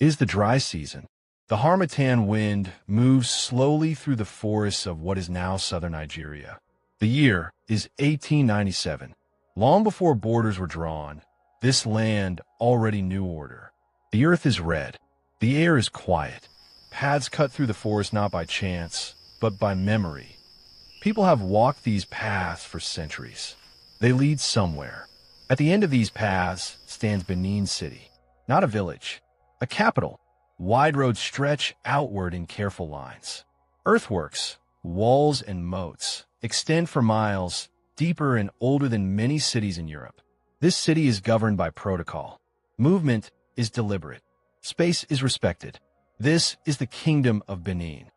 It is the dry season. The harmattan wind moves slowly through the forests of what is now southern Nigeria. The year is 1897. Long before borders were drawn, this land already knew order. The earth is red. The air is quiet. Paths cut through the forest not by chance, but by memory. People have walked these paths for centuries. They lead somewhere. At the end of these paths stands Benin City, not a village, a capital. Wide roads stretch outward in careful lines. Earthworks, walls, and moats extend for miles, deeper and older than many cities in Europe. This city is governed by protocol. Movement is deliberate. Space is respected. This is the Kingdom of Benin.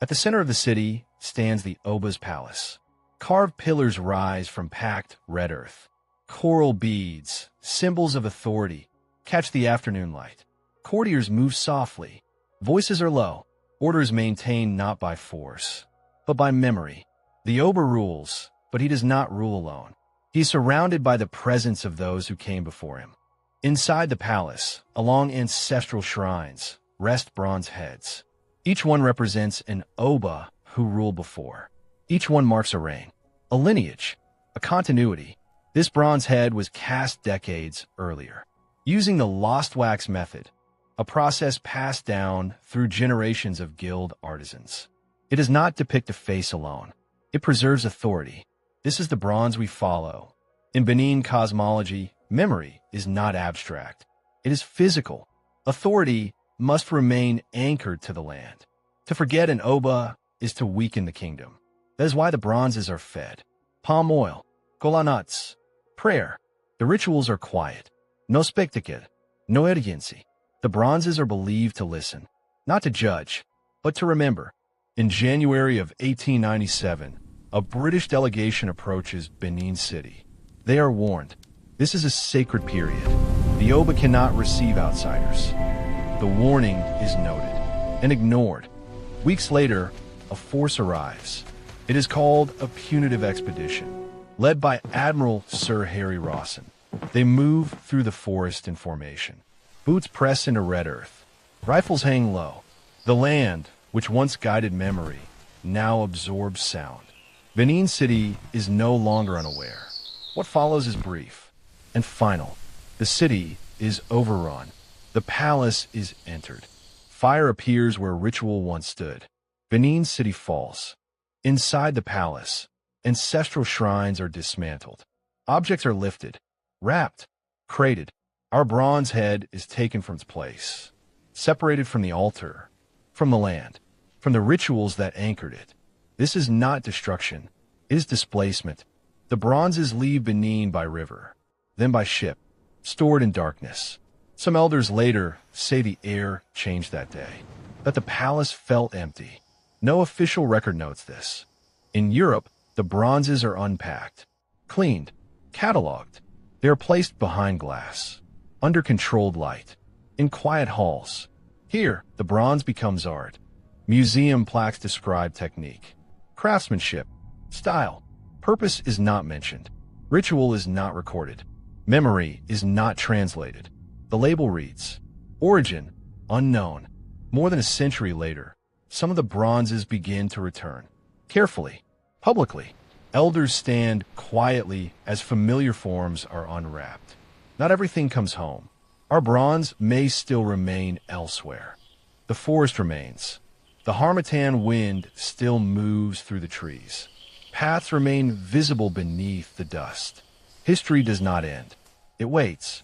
At the center of the city stands the Oba's Palace. Carved pillars rise from packed red earth. Coral beads, symbols of authority, catch the afternoon light. Courtiers move softly. Voices are low. Order is maintained not by force, but by memory. The Oba rules, but he does not rule alone. He is surrounded by the presence of those who came before him. Inside the palace, along ancestral shrines, rest bronze heads. Each one represents an Oba who ruled before. Each one marks a reign, a lineage, a continuity. This bronze head was cast decades earlier, using the lost wax method, a process passed down through generations of guild artisans. It does not depict a face alone. It preserves authority. This is the bronze we follow. In Benin cosmology, memory is not abstract. It is physical. Authority must remain anchored to the land. To forget an Oba is to weaken the kingdom. That is why the bronzes are fed. Palm oil, kola nuts, prayer. The rituals are quiet. No spectacle, no urgency. The bronzes are believed to listen, not to judge, but to remember. In January of 1897, a British delegation approaches Benin City. They are warned. This is a sacred period. The Oba cannot receive outsiders. The warning is noted and ignored. Weeks later, a force arrives. It is called a Punitive expedition, led by Admiral Sir Harry Rawson. They move through the forest in formation. Boots press into red earth. Rifles hang low. The land, which once guided memory, now absorbs sound. Benin City is no longer unaware. What follows is brief and final. The city is overrun. The palace is entered. Fire appears where ritual once stood. Benin City falls. Inside the palace, ancestral shrines are dismantled. Objects are lifted, wrapped, crated. Our bronze head is taken from its place, separated from the altar, from the land, from the rituals that anchored it. This is not destruction. It is displacement. The bronzes leave Benin by river, then by ship, stored in darkness. Some elders later say the air changed that day, that the palace felt empty. No official record notes this. In Europe, the bronzes are unpacked, cleaned, cataloged. They are placed behind glass, under controlled light, in quiet halls. Here, the bronze becomes art. Museum plaques describe technique, craftsmanship, style. Purpose is not mentioned. Ritual is not recorded. Memory is not translated. The label reads, Origin, unknown. More than a century later, some of the bronzes begin to return. Carefully, publicly, elders stand quietly as familiar forms are unwrapped. Not everything comes home. Our bronze may still remain elsewhere. The forest remains. The harmattan wind still moves through the trees. Paths remain visible beneath the dust. History does not end. It waits.